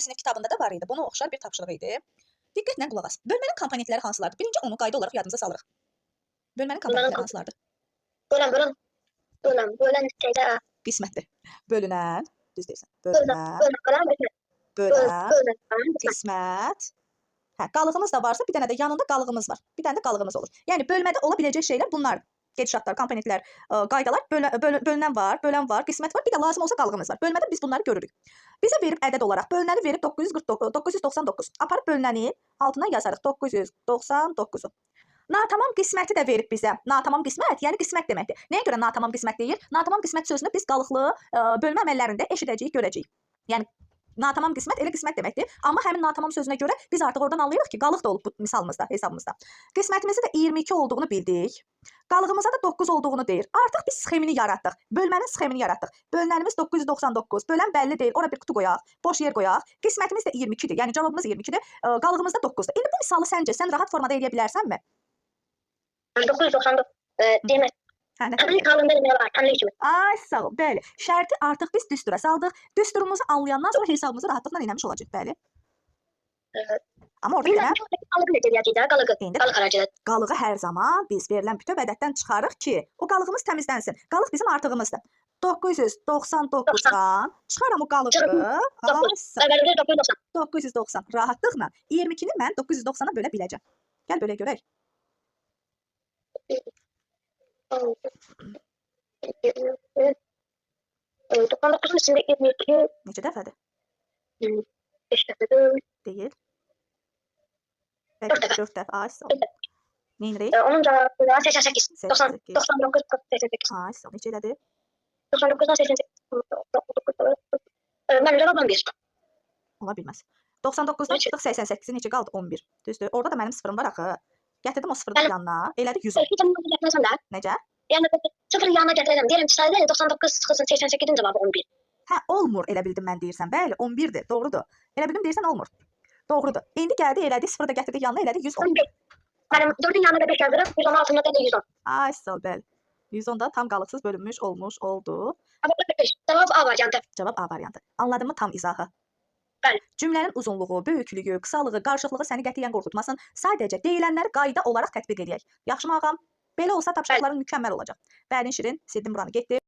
sinif kitabında da var idi. Buna oxşar bir tapşırıq idi. Diqqətlə qulaq as. Bölmənin komponentləri hansılardır? Birinci onu qayda olaraq yadımıza salırıq. Bölmənin komponentləri hansılardır? Bölən şeydə Qismətdir. Bölünən, düz deyirsən. Bölən, qismət. Hə, qalığımız da varsa bir dənə də yanında qalığımız var. Bir dənə də qalığımız olur. Yəni bölmədə ola biləcək şeylər bunlardır. Gedişatlar, komponentlər, qaydalar, bölünən var, bölən var, qismət var, bir də lazım olsa qalığımız var. Bölmədə biz bunları görürük. Bizə verib ədəd olaraq bölünəni verib 999. Aparıb bölünəni altına yazarıq 999-u. Natamam qisməti də verib bizə. Natamam qismət, yəni qismət deməkdir. Nəyə görə natamam qismət deyir? Natamam qismət sözünü biz qalıqlı bölmə əməllərində eşidəcəyik, görəcəyik. Yəni natamam qismət elə qismət deməkdir. Amma həmin natamam sözünə görə biz artıq oradan anlayırıq ki, qalıq da olub bu misalımızda, hesabımızda. Qismətimizdə də 22 olduğunu bildik. Qalığımıza da 9 olduğunu deyir. Artıq biz sxemini yaratdıq. Bölmənin sxemini yaratdıq. Bölünənimiz 999. Bölən bəlli deyil. Ora bir qutu qoyaq, boş yer qoyaq. Qismətimiz də 22-dir. Yəni cavabımız 22-dir. Qalığımız da 9-dur. İndi bu misalı səncə sən rahat formada eləyə bilərsənmi? 999 demək. Ay sağ ol, bəli. Şərti artıq biz düstura saldıq. Düsturumuzu anlayandan sonra hesabımızı rahatlıqla eləmiş olacaq, bəli. Amma orada gələn qalığı hər zaman biz verilən bütöv ədəddən çıxarıq ki, o qalığımız təmizlənsin. Qalıq bizim artığımızdır. 999-dan çıxaram o qalığı. 990 rahatlıqla 22-ni mən 990-a bölə biləcəm. Gəl bölə görək. 99-un içində 22 neçə dəfədir? 5 dəfədir. Deyil. 4 dəfə. Ay sağ ol. Neyinirik? Onun cavabı 88. 99 88. Ay sağ ol. Neçə elədir? 99-dan 88. Mənim cavabım 11. Ola bilməz. 99-dan çıxdıq 88-i neçə qaldı? 11. Düzdür. Orada da mənim sıfırım var axı. Gətirdim o sıfırın yanına. Elədi 110. Necə? Yəni sıfırın yanına gətirəcəm. Deyirəm ki, sayıda 99 çıxılsın 88-in cavabı 11. Hə, olmur elə bildim mən deyirsən. Bəli, 11-dir. Doğrudur. Elə bildim deyirsən olmur. Doğrudur. İndi gəldi elədi, sıfırı da gətirdi yanına elədi 110. Mənim 4-ün yanına da 5 yazırıq, 110 altında da 110. Ay sağ ol, bəli. 110 da tam qalıqsız bölünmüş oldu. Cavab A variantı. Cavab A variantı. Anladın mı tam izahı? Bəli. Cümlənin uzunluğu, böyüklüyü, qısalığı, qarışıqlığı səni qətiyyən qorxutmasın. Sadəcə deyilənləri qayda olaraq tətbiq edək. Yaxşı mı ağam? Belə olsa tapşırıqların mükəmməl olacaq. Bəli Şirin, sildim buranı getdi.